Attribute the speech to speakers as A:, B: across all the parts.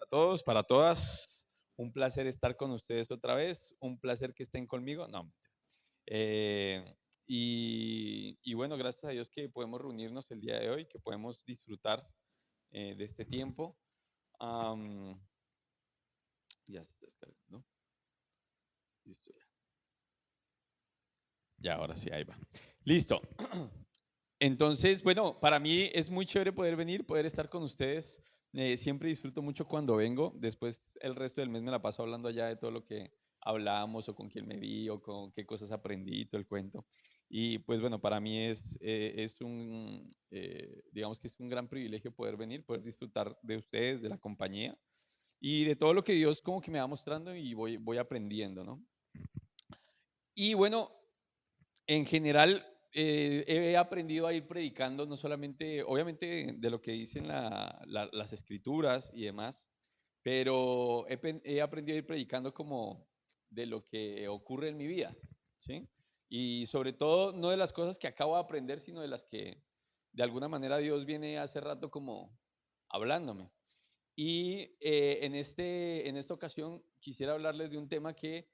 A: todos, para todas. Un placer estar con ustedes otra vez. Un placer que estén conmigo. No. eh, y bueno, gracias a Dios que podemos reunirnos el día de hoy, que podemos disfrutar de este tiempo. Am, ya se está descargando. Listo, ya. Ya, ahora sí, ahí va. Listo. Entonces, bueno, para mí es muy chévere poder venir, poder estar con ustedes. Siempre disfruto mucho cuando vengo. Después el resto del mes me la paso hablando allá de todo lo que hablamos o con quién me vi o con qué cosas aprendí, todo el cuento. Y pues bueno, para mí digamos que es un gran privilegio poder venir, poder disfrutar de ustedes, de la compañía y de todo lo que Dios como que me va mostrando y voy aprendiendo, ¿no? Y bueno, en general, he aprendido a ir predicando, no solamente, obviamente, de lo que dicen las escrituras y demás, pero he aprendido a ir predicando como de lo que ocurre en mi vida, ¿sí? Y sobre todo, no de las cosas que acabo de aprender, sino de las que de alguna manera Dios viene hace rato como hablándome. Y en esta ocasión quisiera hablarles de un tema que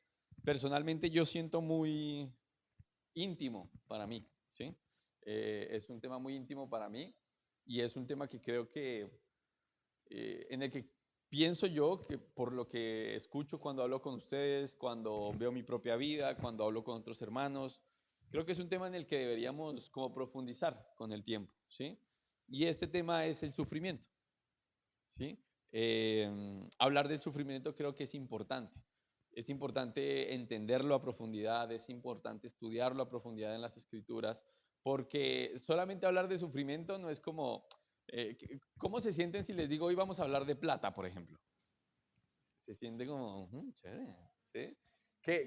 A: personalmente yo siento muy íntimo para mí, ¿sí? Es un tema muy íntimo para mí y es un tema que creo que en el que pienso yo que por lo que escucho cuando hablo con ustedes, cuando veo mi propia vida, cuando hablo con otros hermanos, creo que es un tema en el que deberíamos como profundizar con el tiempo, ¿sí? Y este tema es el sufrimiento, ¿sí? Hablar del sufrimiento creo que es importante. Es importante entenderlo a profundidad, es importante estudiarlo a profundidad en las escrituras, porque solamente hablar de sufrimiento no es como, ¿cómo se sienten si les digo hoy vamos a hablar de plata, por ejemplo? Se siente como, chévere, ¿sí?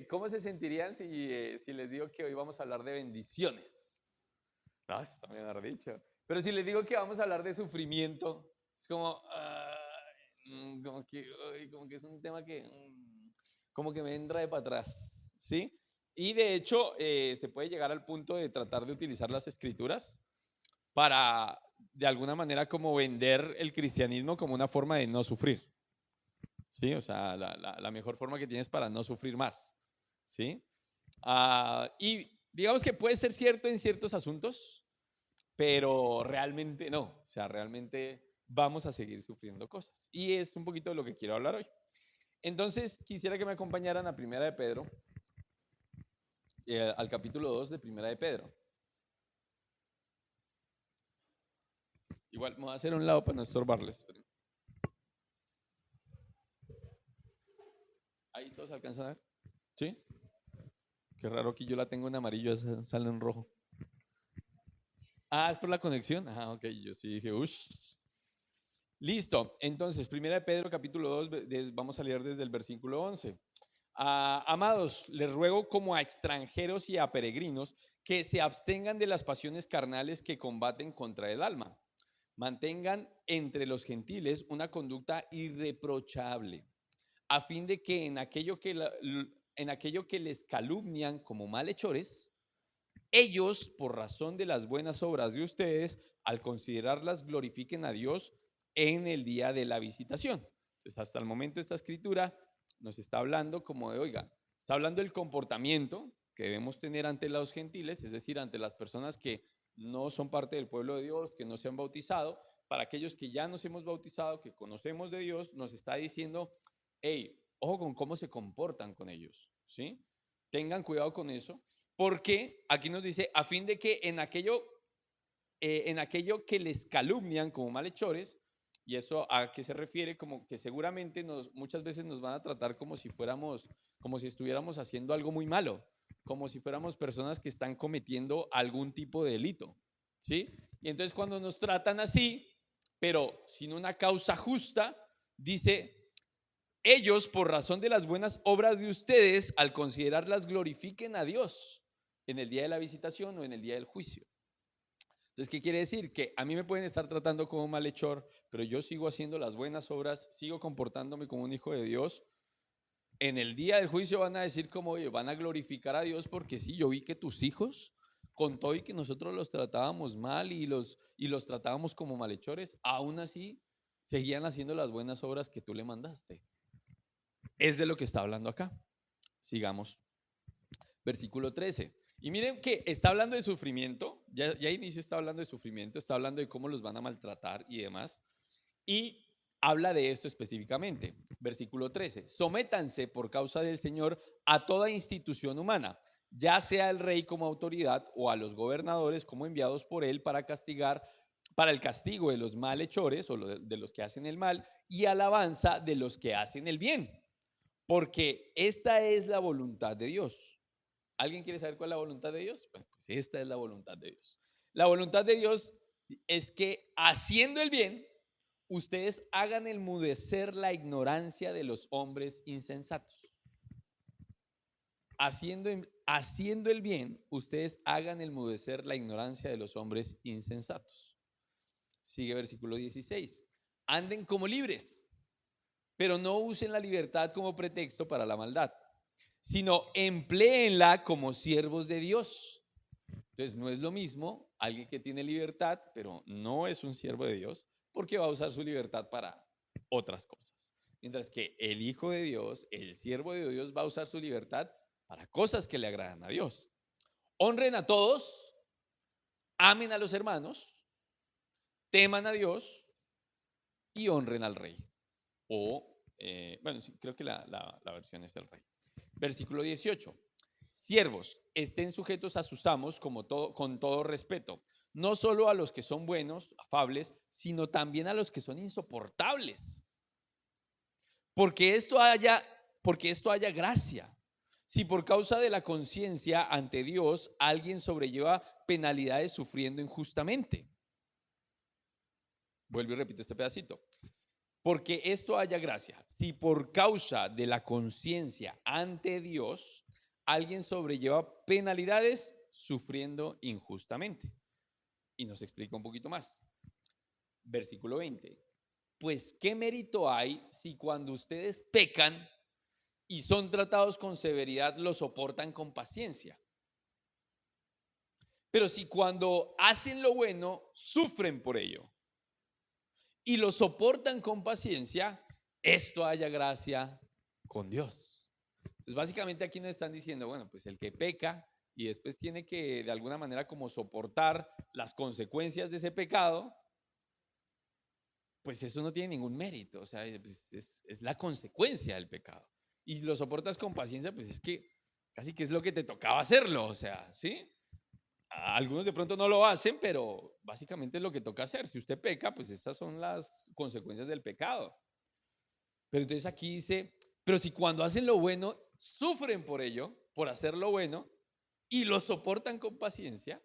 A: ¿Cómo se sentirían si les digo que hoy vamos a hablar de bendiciones? Ah, está mejor dicho. Pero si les digo que vamos a hablar de sufrimiento, es como, como que es un tema que, como que me entra de para atrás, ¿sí? Y de hecho, se puede llegar al punto de tratar de utilizar las escrituras para, de alguna manera, como vender el cristianismo como una forma de no sufrir, ¿sí? O sea, la mejor forma que tienes para no sufrir más, ¿sí? Y digamos que puede ser cierto en ciertos asuntos, pero realmente no, o sea, realmente vamos a seguir sufriendo cosas. Y es un poquito de lo que quiero hablar hoy. Entonces, quisiera que me acompañaran a Primera de Pedro, al capítulo 2 de Primera de Pedro. Igual me voy a hacer a un lado para no estorbarles. Ahí todos alcanzan a ver. ¿Sí? Qué raro que yo la tengo en amarillo, esa sale en rojo. Ah, es por la conexión. Ah, ok, yo sí dije, uff. Listo, entonces, Primera de Pedro, capítulo 2, vamos a leer desde el versículo 11. Amados, les ruego como a extranjeros y a peregrinos que se abstengan de las pasiones carnales que combaten contra el alma. Mantengan entre los gentiles una conducta irreprochable, a fin de que en aquello que les calumnian como malhechores, ellos, por razón de las buenas obras de ustedes, al considerarlas, glorifiquen a Dios en el día de la visitación. Entonces, hasta el momento esta escritura nos está hablando como de, oiga, está hablando del comportamiento que debemos tener ante los gentiles, es decir, ante las personas que no son parte del pueblo de Dios, que no se han bautizado. Para aquellos que ya nos hemos bautizado, que conocemos de Dios, nos está diciendo, hey, ojo con cómo se comportan con ellos, ¿sí? Tengan cuidado con eso, porque aquí nos dice, a fin de que en aquello que les calumnian como malhechores, y eso a qué se refiere, como que seguramente muchas veces nos van a tratar como si como si estuviéramos haciendo algo muy malo, como si fuéramos personas que están cometiendo algún tipo de delito, ¿sí? Y entonces cuando nos tratan así, pero sin una causa justa, dice, ellos, por razón de las buenas obras de ustedes, al considerarlas, glorifiquen a Dios en el día de la visitación o en el día del juicio. Entonces, ¿qué quiere decir? Que a mí me pueden estar tratando como malhechor, pero yo sigo haciendo las buenas obras, sigo comportándome como un hijo de Dios. En el día del juicio van a decir como, oye, van a glorificar a Dios porque sí, yo vi que tus hijos, con todo y que nosotros los tratábamos mal y los tratábamos como malhechores, aún así seguían haciendo las buenas obras que tú le mandaste. Es de lo que está hablando acá. Sigamos. Versículo 13. Y miren que está hablando de sufrimiento, ya inicio está hablando de sufrimiento, está hablando de cómo los van a maltratar y demás. Y habla de esto específicamente. Versículo 13. Sométanse por causa del Señor a toda institución humana, ya sea el rey como autoridad o a los gobernadores como enviados por él para castigar, para el castigo de los malhechores o de los que hacen el mal y alabanza de los que hacen el bien. Porque esta es la voluntad de Dios. ¿Alguien quiere saber cuál es la voluntad de Dios? Bueno, pues esta es la voluntad de Dios. La voluntad de Dios es que haciendo el bien, ustedes hagan enmudecer la ignorancia de los hombres insensatos. Haciendo el bien, ustedes hagan enmudecer la ignorancia de los hombres insensatos. Sigue versículo 16. Anden como libres, pero no usen la libertad como pretexto para la maldad, sino empléenla como siervos de Dios. Entonces, no es lo mismo alguien que tiene libertad, pero no es un siervo de Dios, porque va a usar su libertad para otras cosas. Mientras que el Hijo de Dios, el siervo de Dios, va a usar su libertad para cosas que le agradan a Dios. Honren a todos, amen a los hermanos, teman a Dios y honren al rey. O, bueno, sí, creo que la versión es del rey. Versículo 18. Siervos, estén sujetos a sus amos con todo respeto, no solo a los que son buenos, afables, sino también a los que son insoportables. Porque esto haya gracia. Si por causa de la conciencia ante Dios alguien sobrelleva penalidades sufriendo injustamente. Vuelvo y repito este pedacito. Porque esto haya gracia. Si por causa de la conciencia ante Dios alguien sobrelleva penalidades sufriendo injustamente. Y nos explica un poquito más. Versículo 20. Pues, ¿qué mérito hay si cuando ustedes pecan y son tratados con severidad lo soportan con paciencia? Pero si cuando hacen lo bueno sufren por ello y lo soportan con paciencia, esto haya gracia con Dios. Entonces, básicamente aquí nos están diciendo, bueno, pues el que peca y después tiene que de alguna manera como soportar las consecuencias de ese pecado, pues eso no tiene ningún mérito, o sea, es la consecuencia del pecado. Y lo soportas con paciencia, pues es que casi que es lo que te tocaba hacerlo, o sea, ¿sí? Algunos de pronto no lo hacen, pero básicamente es lo que toca hacer. Si usted peca, pues estas son las consecuencias del pecado. Pero entonces aquí dice, pero si cuando hacen lo bueno, sufren por ello, por hacer lo bueno, y lo soportan con paciencia,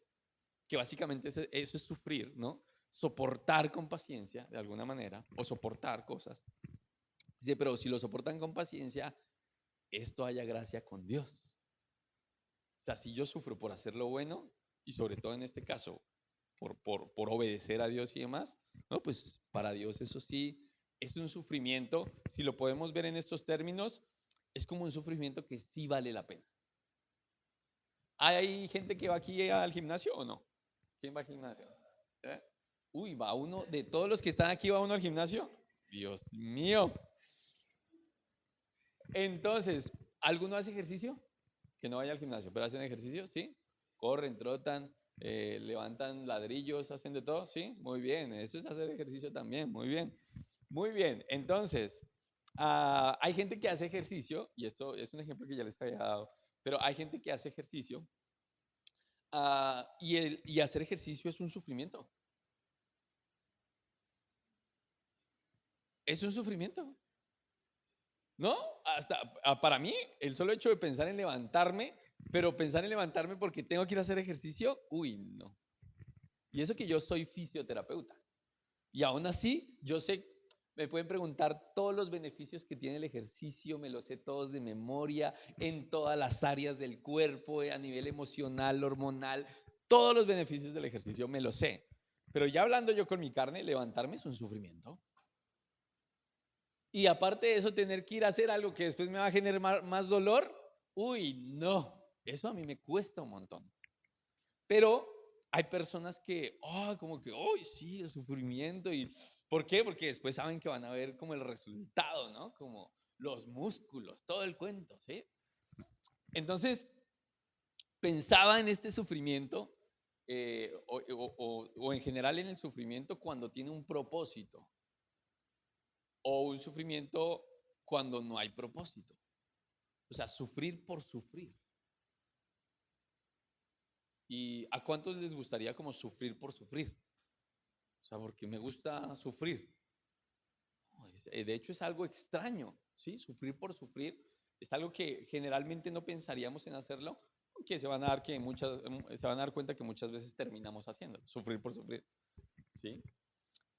A: que básicamente eso es sufrir, ¿no? Soportar con paciencia, de alguna manera, o soportar cosas. Dice, pero si lo soportan con paciencia, esto haya gracia con Dios. O sea, si yo sufro por hacer lo bueno, y sobre todo en este caso, por obedecer a Dios y demás, no, pues para Dios eso sí es un sufrimiento, si lo podemos ver en estos términos, es como un sufrimiento que sí vale la pena. ¿Hay gente que va aquí al gimnasio o no? ¿Quién va al gimnasio? ¿Eh? Uy, va uno, de todos los que están aquí, va uno al gimnasio. Dios mío. Entonces, ¿alguno hace ejercicio? Que no vaya al gimnasio, pero hacen ejercicio, ¿sí? Corren, trotan, levantan ladrillos, hacen de todo, ¿sí? Muy bien, eso es hacer ejercicio también, muy bien. Muy bien, entonces, hay gente que hace ejercicio, y esto es un ejemplo que ya les había dado, pero hay gente que hace ejercicio, y hacer ejercicio es un sufrimiento. Es un sufrimiento. ¿No? Hasta para mí, el solo hecho de pensar en levantarme, pero pensar en levantarme porque tengo que ir a hacer ejercicio, uy, no. Y eso que yo soy fisioterapeuta. Y aún así, yo sé, me pueden preguntar todos los beneficios que tiene el ejercicio, me los sé todos de memoria, en todas las áreas del cuerpo, a nivel emocional, hormonal, todos los beneficios del ejercicio me los sé. Pero ya hablando yo con mi carne, levantarme es un sufrimiento. Y aparte de eso, tener que ir a hacer algo que después me va a generar más dolor, uy, no, eso a mí me cuesta un montón. Pero hay personas que, como que, uy, sí, el sufrimiento y ¿Por qué? Porque después saben que van a ver como el resultado, ¿no? Como los músculos, todo el cuento, ¿sí? Entonces, pensaba en este sufrimiento o en general en el sufrimiento cuando tiene un propósito o un sufrimiento cuando no hay propósito. O sea, sufrir por sufrir. ¿Y a cuántos les gustaría como sufrir por sufrir? O sea, porque me gusta sufrir. De hecho, es algo extraño, ¿sí? Sufrir por sufrir es algo que generalmente no pensaríamos en hacerlo, que se van a dar se van a dar cuenta que muchas veces terminamos haciendo, sufrir por sufrir, ¿sí?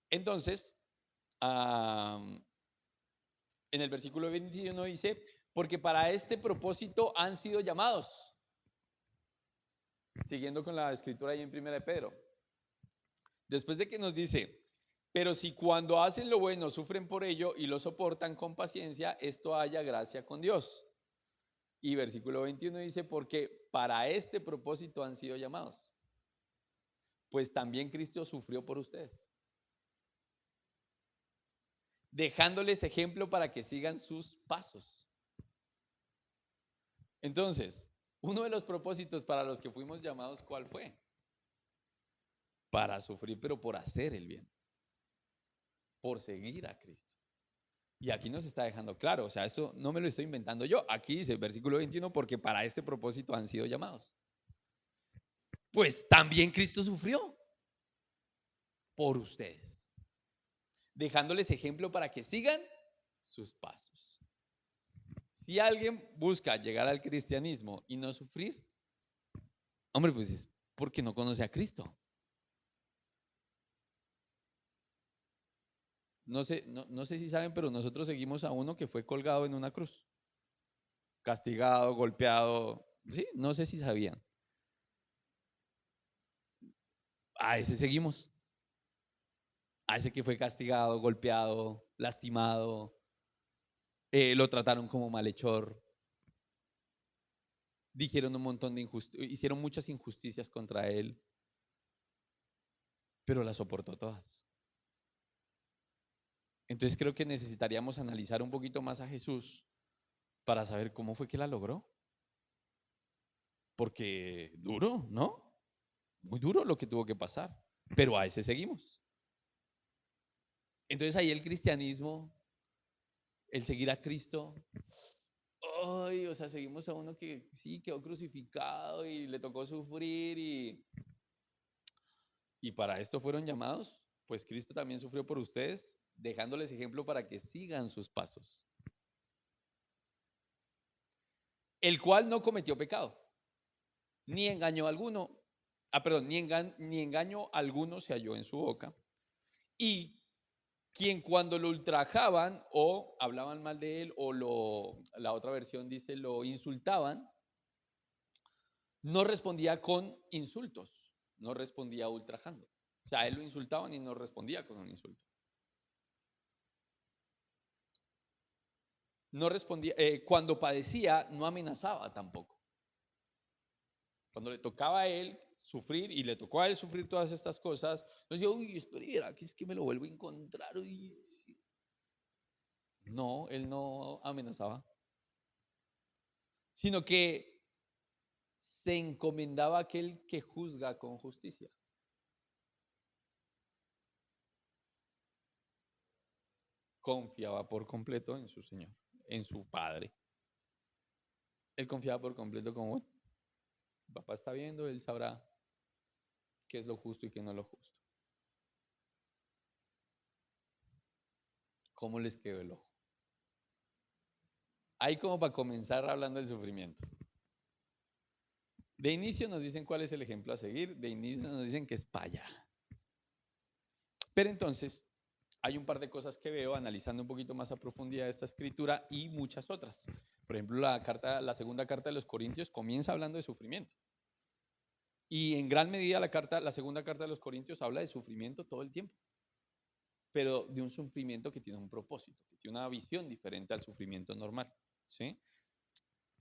A: Entonces, en el versículo 21 dice, porque para este propósito han sido llamados. Siguiendo con la escritura ahí en 1 de Pedro. Después de que nos dice, pero si cuando hacen lo bueno sufren por ello y lo soportan con paciencia, esto haya gracia con Dios. Y versículo 21 dice, porque para este propósito han sido llamados. Pues también Cristo sufrió por ustedes, dejándoles ejemplo para que sigan sus pasos. Entonces, uno de los propósitos para los que fuimos llamados, ¿cuál fue? Para sufrir, pero por hacer el bien, por seguir a Cristo. Y aquí nos está dejando claro, o sea, eso no me lo estoy inventando yo. Aquí dice, versículo 21, porque para este propósito han sido llamados. Pues también Cristo sufrió por ustedes, dejándoles ejemplo para que sigan sus pasos. Si alguien busca llegar al cristianismo y no sufrir, hombre, pues es porque no conoce a Cristo. No sé si saben, pero nosotros seguimos a uno que fue colgado en una cruz, castigado, golpeado. Sí, no sé si sabían. A ese seguimos. A ese que fue castigado, golpeado, lastimado, lo trataron como malhechor, dijeron un montón de injusticias, hicieron muchas injusticias contra él, pero las soportó todas. Entonces creo que necesitaríamos analizar un poquito más a Jesús para saber cómo fue que la logró. Porque duro, ¿no? Muy duro lo que tuvo que pasar, pero a ese seguimos. Entonces ahí el cristianismo, el seguir a Cristo, ay, o sea, seguimos a uno que sí quedó crucificado y le tocó sufrir y para esto fueron llamados, pues Cristo también sufrió por ustedes, dejándoles ejemplo para que sigan sus pasos. El cual no cometió pecado, ni engañó alguno, ni engaño alguno se halló en su boca. Y quien cuando lo ultrajaban o hablaban mal de él la otra versión dice lo insultaban, no respondía con insultos, no respondía ultrajando. O sea, a él lo insultaban y no respondía con un insulto. No respondía, cuando padecía, no amenazaba tampoco. Cuando le tocaba a él sufrir, y le tocó a él sufrir todas estas cosas, no decía, uy, espera, que es que me lo vuelvo a encontrar. Uy, sí. No, él no amenazaba, sino que se encomendaba a aquel que juzga con justicia. Confiaba por completo en su Señor, en su Padre. Él confiaba por completo como, bueno, papá está viendo, él sabrá qué es lo justo y qué no es lo justo. ¿Cómo les quedó el ojo? Ahí como para comenzar hablando del sufrimiento. De inicio nos dicen cuál es el ejemplo a seguir, de inicio nos dicen que es paya. Pero entonces hay un par de cosas que veo analizando un poquito más a profundidad esta escritura y muchas otras. Por ejemplo, la segunda carta de los Corintios comienza hablando de sufrimiento. Y en gran medida la segunda carta de los Corintios habla de sufrimiento todo el tiempo, pero de un sufrimiento que tiene un propósito, que tiene una visión diferente al sufrimiento normal, ¿sí?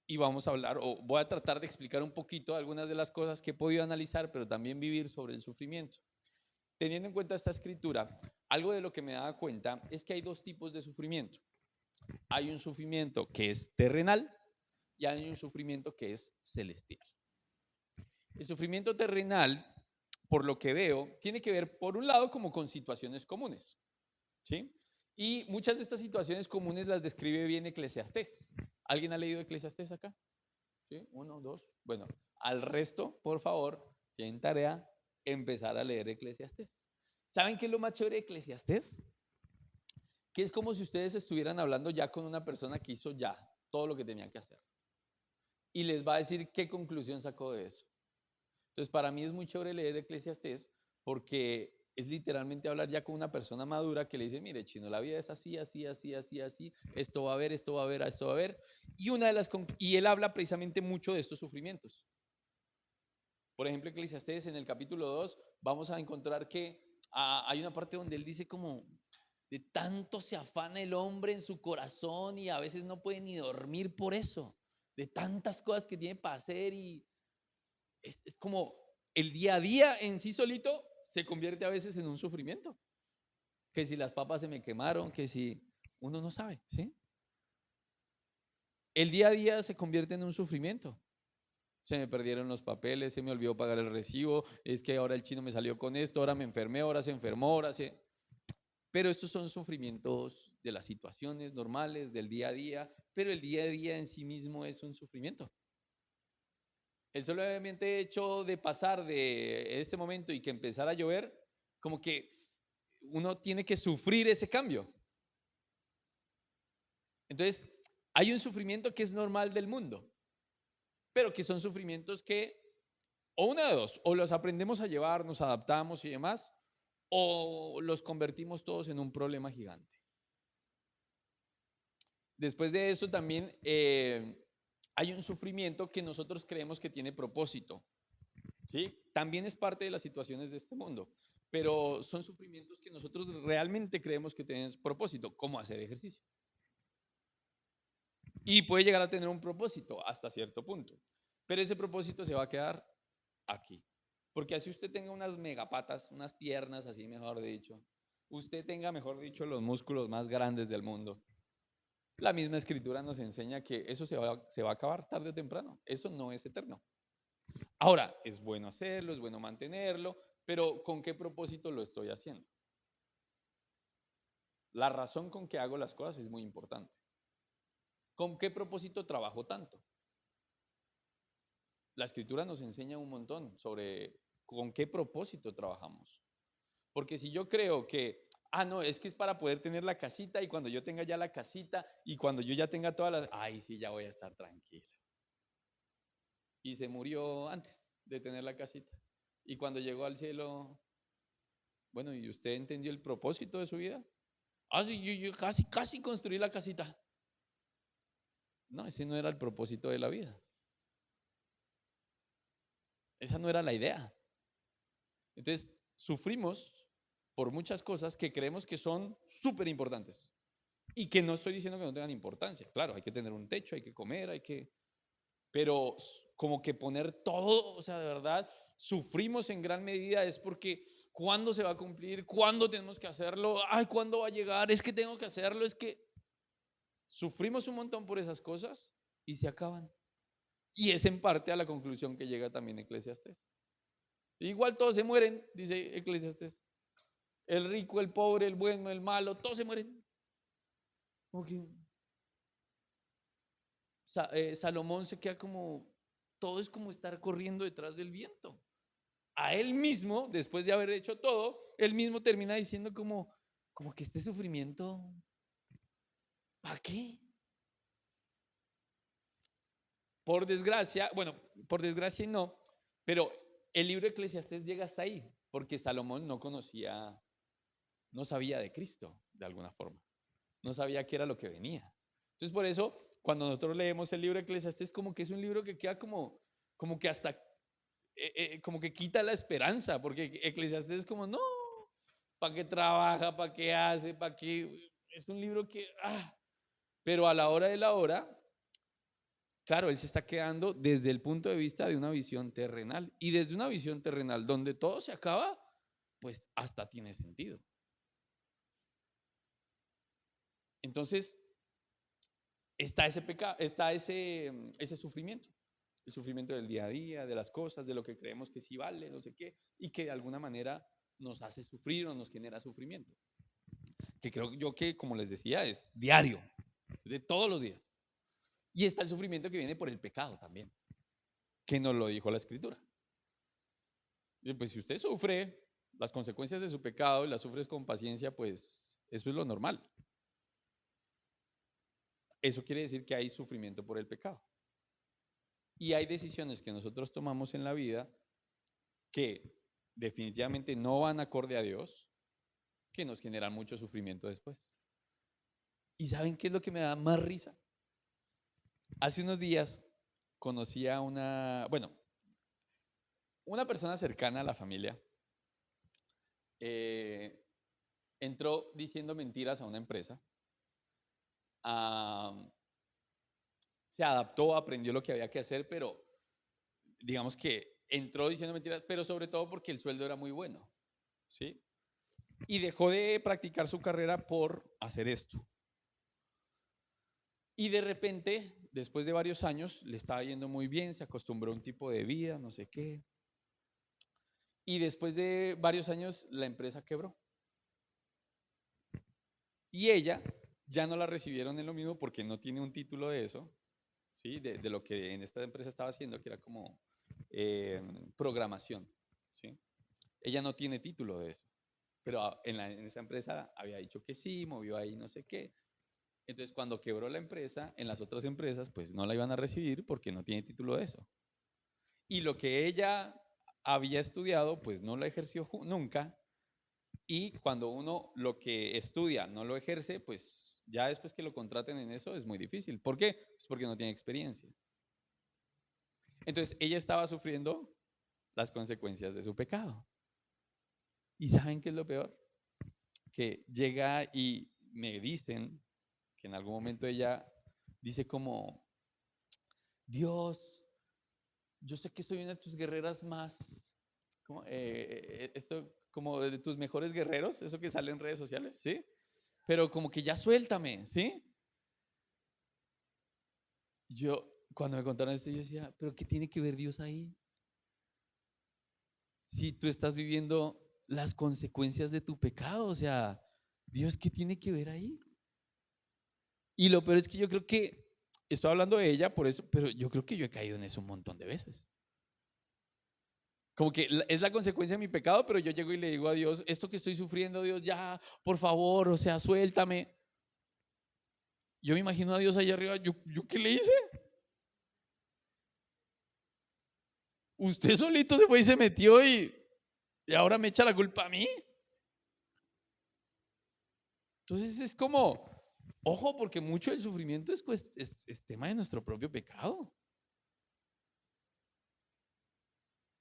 A: Y vamos a hablar, o voy a tratar de explicar un poquito algunas de las cosas que he podido analizar, pero también vivir sobre el sufrimiento. Teniendo en cuenta esta escritura, algo de lo que me daba cuenta es que hay dos tipos de sufrimiento. Hay un sufrimiento que es terrenal y hay un sufrimiento que es celestial. El sufrimiento terrenal, por lo que veo, tiene que ver, por un lado, como con situaciones comunes, ¿sí? Y muchas de estas situaciones comunes las describe bien Eclesiastés. ¿Alguien ha leído Eclesiastés acá? ¿Sí? Uno, dos. Bueno, al resto, por favor, tienen tarea empezar a leer Eclesiastés. ¿Saben qué es lo más chévere de Eclesiastés? Que es como si ustedes estuvieran hablando ya con una persona que hizo ya todo lo que tenía que hacer. Y les va a decir qué conclusión sacó de eso. Entonces, para mí es muy chévere leer Eclesiastés porque es literalmente hablar ya con una persona madura que le dice, mire, chino, la vida es así, así, así, así, así, esto va a haber, esto va a haber, esto va a haber. Y él habla precisamente mucho de estos sufrimientos. Por ejemplo, Eclesiastés en el capítulo 2 vamos a encontrar que hay una parte donde él dice como, de tanto se afana el hombre en su corazón y a veces no puede ni dormir por eso, de tantas cosas que tiene para hacer y es como el día a día en sí solito se convierte a veces en un sufrimiento. Que si las papas se me quemaron, que si uno no sabe, ¿sí? El día a día se convierte en un sufrimiento. Se me perdieron los papeles, se me olvidó pagar el recibo, es que ahora el chino me salió con esto, ahora me enfermé, ahora se enfermó, ahora se... Pero estos son sufrimientos de las situaciones normales, del día a día, pero el día a día en sí mismo es un sufrimiento. El solamente hecho de pasar de este momento y que empezara a llover, como que uno tiene que sufrir ese cambio. Entonces, hay un sufrimiento que es normal del mundo, pero que son sufrimientos que, o una de dos, o los aprendemos a llevar, nos adaptamos y demás, o los convertimos todos en un problema gigante. Después de eso también hay un sufrimiento que nosotros creemos que tiene propósito, ¿sí? También es parte de las situaciones de este mundo, pero son sufrimientos que nosotros realmente creemos que tienen propósito, como hacer ejercicio. Y puede llegar a tener un propósito hasta cierto punto, pero ese propósito se va a quedar aquí. Porque así usted tenga unas megapatas, unas piernas así, mejor dicho, usted tenga, mejor dicho, los músculos más grandes del mundo. La misma escritura nos enseña que eso se va a acabar tarde o temprano. Eso no es eterno. Ahora, es bueno hacerlo, es bueno mantenerlo, pero ¿con qué propósito lo estoy haciendo? La razón con que hago las cosas es muy importante. ¿Con qué propósito trabajo tanto? La escritura nos enseña un montón sobre con qué propósito trabajamos. Porque si yo creo que, no, es que es para poder tener la casita y cuando yo tenga ya la casita y cuando yo ya tenga todas las, ay, sí, ya voy a estar tranquilo. Y se murió antes de tener la casita. Y cuando llegó al cielo, bueno, ¿y usted entendió el propósito de su vida? Sí, yo casi construí la casita. No, ese no era el propósito de la vida. Esa no era la idea. Entonces, sufrimos por muchas cosas que creemos que son súper importantes. Y que no estoy diciendo que no tengan importancia. Claro, hay que tener un techo, hay que comer, hay que... Pero como que poner todo, o sea, de verdad, sufrimos en gran medida es porque ¿cuándo se va a cumplir? ¿Cuándo tenemos que hacerlo? Ay, ¿cuándo va a llegar? Es que tengo que hacerlo, es que sufrimos un montón por esas cosas y se acaban. Y es en parte a la conclusión que llega también Eclesiastés. Igual todos se mueren, dice Eclesiastés. El rico, el pobre, el bueno, el malo, todos se mueren. Okay. Salomón se queda como, todo es como estar corriendo detrás del viento. A él mismo, después de haber hecho todo, él mismo termina diciendo como que este sufrimiento, ¿para qué? Por desgracia, bueno, por desgracia no, pero el libro de Eclesiastés llega hasta ahí, porque Salomón no conocía, no sabía de Cristo, de alguna forma. No sabía qué era lo que venía. Entonces, por eso, cuando nosotros leemos el libro de Eclesiastés, como que es un libro que queda como que hasta, como que quita la esperanza, porque Eclesiastés es como, no, ¿para qué trabaja? ¿Para qué hace? ¿Para qué? Es un libro que, pero a la hora de la hora, claro, él se está quedando desde el punto de vista de una visión terrenal. Y desde una visión terrenal donde todo se acaba, pues hasta tiene sentido. Entonces, está ese pecado, está ese sufrimiento. El sufrimiento del día a día, de las cosas, de lo que creemos que sí vale, no sé qué, y que de alguna manera nos hace sufrir o nos genera sufrimiento. Que creo yo que, como les decía, es diario, de todos los días. Y está el sufrimiento que viene por el pecado también, que nos lo dijo la Escritura. Y pues si usted sufre las consecuencias de su pecado y las sufres con paciencia, pues eso es lo normal. Eso quiere decir que hay sufrimiento por el pecado. Y hay decisiones que nosotros tomamos en la vida que definitivamente no van acorde a Dios, que nos generan mucho sufrimiento después. ¿Y saben qué es lo que me da más risa? Hace unos días conocí a una persona cercana a la familia. Entró diciendo mentiras a una empresa. Se adaptó, aprendió lo que había que hacer, pero digamos que entró diciendo mentiras, pero sobre todo porque el sueldo era muy bueno, ¿sí? Y dejó de practicar su carrera por hacer esto. Y de repente, después de varios años, le estaba yendo muy bien, se acostumbró a un tipo de vida, no sé qué. Y después de varios años, la empresa quebró. Y ella ya no la recibieron en lo mismo porque no tiene un título de eso, ¿sí? De lo que en esta empresa estaba haciendo, que era como programación, ¿sí? Ella no tiene título de eso, pero en esa empresa había dicho que sí, movió ahí no sé qué. Entonces, cuando quebró la empresa, en las otras empresas, pues no la iban a recibir porque no tiene título de eso. Y lo que ella había estudiado, pues no lo ejerció nunca. Y cuando uno lo que estudia no lo ejerce, pues ya después que lo contraten en eso es muy difícil. ¿Por qué? Pues porque no tiene experiencia. Entonces, ella estaba sufriendo las consecuencias de su pecado. ¿Y saben qué es lo peor? Que llega y me dicen que en algún momento ella dice como, Dios, yo sé que soy una de tus guerreras más, esto como de tus mejores guerreros, eso que sale en redes sociales, ¿sí? Pero como que ya suéltame, ¿sí? Yo, cuando me contaron esto, yo decía, pero ¿qué tiene que ver Dios ahí? Si tú estás viviendo las consecuencias de tu pecado, o sea, Dios, ¿qué tiene que ver ahí? Y lo peor es que yo creo que, estoy hablando de ella por eso, pero yo creo que yo he caído en eso un montón de veces. Como que es la consecuencia de mi pecado, pero yo llego y le digo a Dios, esto que estoy sufriendo, Dios, ya, por favor, o sea, suéltame. Yo me imagino a Dios allá arriba, ¿yo qué le hice? Usted solito se fue y se metió y ahora me echa la culpa a mí. Entonces es como, ojo, porque mucho del sufrimiento es, pues, es tema de nuestro propio pecado.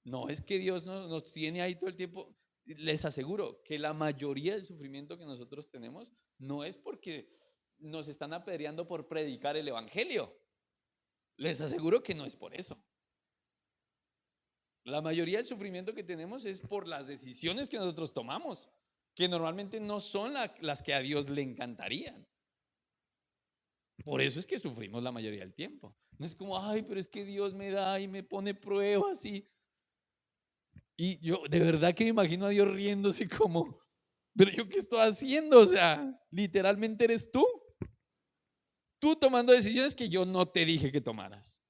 A: No es que Dios nos tiene ahí todo el tiempo. Les aseguro que la mayoría del sufrimiento que nosotros tenemos no es porque nos están apedreando por predicar el evangelio. Les aseguro que no es por eso. La mayoría del sufrimiento que tenemos es por las decisiones que nosotros tomamos, que normalmente no son las que a Dios le encantarían. Por eso es que sufrimos la mayoría del tiempo. No es como, ay, pero es que Dios me da y me pone pruebas y yo de verdad que me imagino a Dios riéndose como, pero yo qué estoy haciendo, o sea, literalmente eres tú tomando decisiones que yo no te dije que tomaras.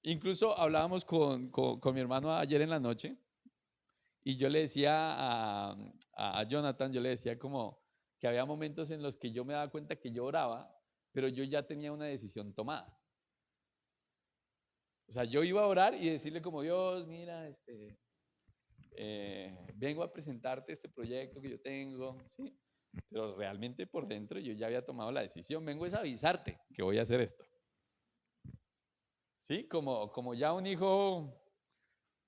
A: Incluso hablábamos con mi hermano ayer en la noche y yo le decía a Jonathan, yo le decía como que había momentos en los que yo me daba cuenta que yo oraba, pero yo ya tenía una decisión tomada. O sea, yo iba a orar y decirle como, Dios, mira, vengo a presentarte este proyecto que yo tengo, ¿sí? Pero realmente por dentro yo ya había tomado la decisión, vengo es a avisarte que voy a hacer esto. ¿Sí? Como ya un hijo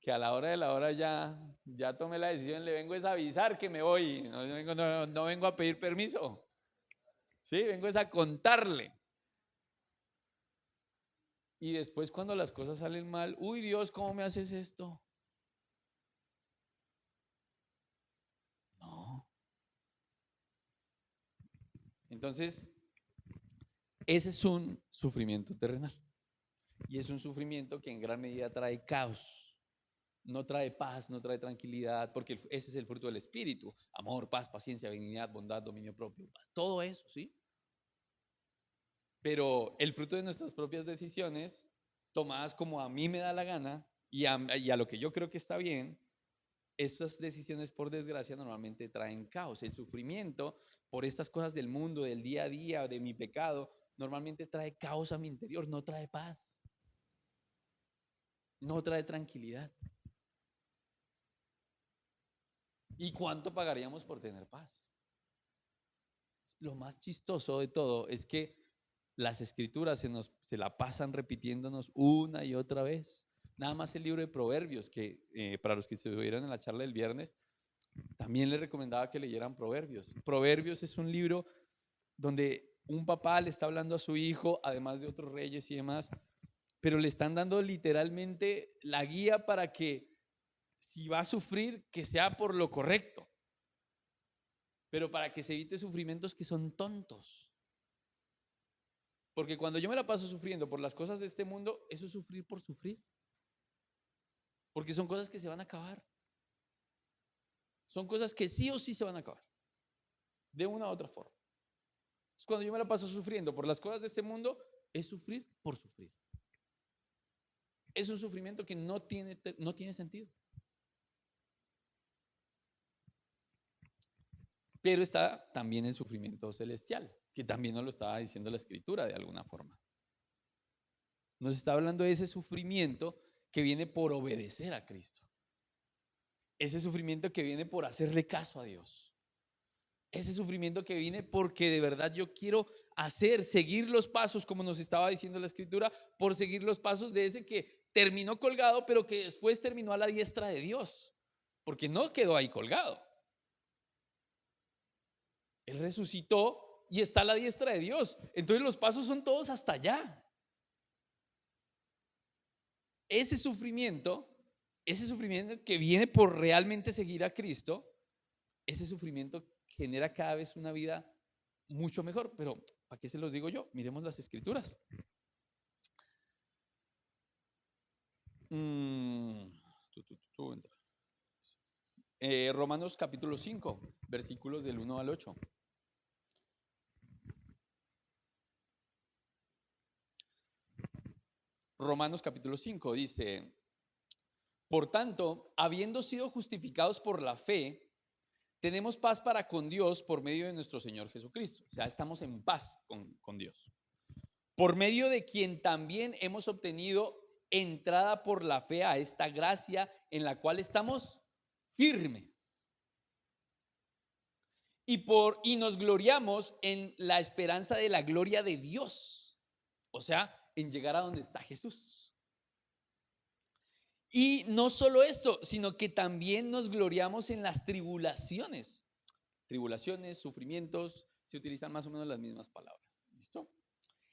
A: que a la hora de la hora ya tomé la decisión, le vengo es a avisar que me voy, no vengo a pedir permiso. ¿Sí? Vengo es a contarle. Y después cuando las cosas salen mal, uy Dios, ¿cómo me haces esto? No. Entonces, Ese es un sufrimiento terrenal. Y es un sufrimiento que en gran medida trae caos. No trae paz, no trae tranquilidad, porque ese es el fruto del Espíritu. Amor, paz, paciencia, benignidad, bondad, dominio propio. Todo eso, ¿sí? Pero el fruto de nuestras propias decisiones, tomadas como a mí me da la gana y a lo que yo creo que está bien, estas decisiones, por desgracia, normalmente traen caos. El sufrimiento por estas cosas del mundo, del día a día, de mi pecado, normalmente trae caos a mi interior, no trae paz, no trae tranquilidad. ¿Y cuánto pagaríamos por tener paz? Lo más chistoso de todo es que las escrituras se la pasan repitiéndonos una y otra vez. Nada más el libro de Proverbios, que para los que estuvieron en la charla del viernes, también les recomendaba que leyeran Proverbios. Proverbios es un libro donde un papá le está hablando a su hijo, además de otros reyes y demás, pero le están dando literalmente la guía para que si va a sufrir, que sea por lo correcto, pero para que se evite sufrimientos que son tontos. Porque cuando yo me la paso sufriendo por las cosas de este mundo, eso es sufrir por sufrir. Porque son cosas que se van a acabar. Son cosas que sí o sí se van a acabar. De una u otra forma. Entonces, cuando yo me la paso sufriendo por las cosas de este mundo, es sufrir por sufrir. Es un sufrimiento que no tiene sentido. Pero está también el sufrimiento celestial, que también nos lo estaba diciendo la Escritura de alguna forma. Nos está hablando de ese sufrimiento que viene por obedecer a Cristo. Ese sufrimiento que viene por hacerle caso a Dios. Ese sufrimiento que viene porque de verdad yo quiero seguir los pasos, como nos estaba diciendo la Escritura, por seguir los pasos de ese que terminó colgado, pero que después terminó a la diestra de Dios. Porque no quedó ahí colgado. Él resucitó y está a la diestra de Dios. Entonces los pasos son todos hasta allá. Ese sufrimiento que viene por realmente seguir a Cristo, ese sufrimiento genera cada vez una vida mucho mejor. Pero, ¿para qué se los digo yo? Miremos las escrituras. Romanos capítulo 5, versículos del 1 al 8. Romanos capítulo 5 dice: por tanto, habiendo sido justificados por la fe, tenemos paz para con Dios por medio de nuestro Señor Jesucristo. O sea, estamos en paz con Dios. Por medio de quien también hemos obtenido entrada por la fe a esta gracia en la cual estamos firmes. Y nos gloriamos en la esperanza de la gloria de Dios. O sea, en llegar a donde está Jesús. Y no solo esto, sino que también nos gloriamos en las tribulaciones. Tribulaciones, sufrimientos, se utilizan más o menos las mismas palabras. ¿Listo?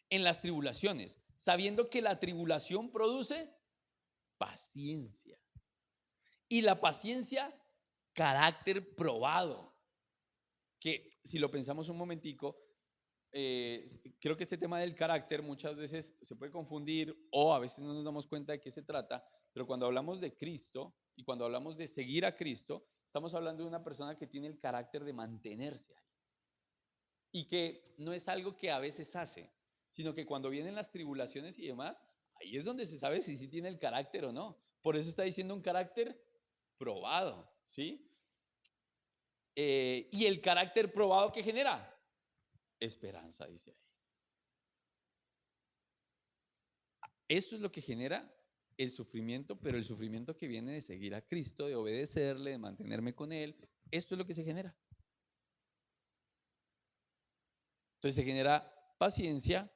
A: En las tribulaciones, sabiendo que la tribulación produce paciencia. Y la paciencia, carácter probado. Que si lo pensamos un momentico, creo que este tema del carácter muchas veces se puede confundir o a veces no nos damos cuenta de qué se trata, pero cuando hablamos de Cristo y cuando hablamos de seguir a Cristo, estamos hablando de una persona que tiene el carácter de mantenerse ahí. Y que no es algo que a veces hace, sino que cuando vienen las tribulaciones y demás, ahí es donde se sabe si sí tiene el carácter o no. Por eso está diciendo un carácter probado, ¿sí? Y el carácter probado que genera esperanza, dice ahí. Esto es lo que genera el sufrimiento, pero el sufrimiento que viene de seguir a Cristo, de obedecerle, de mantenerme con Él, esto es lo que se genera. Entonces se genera paciencia,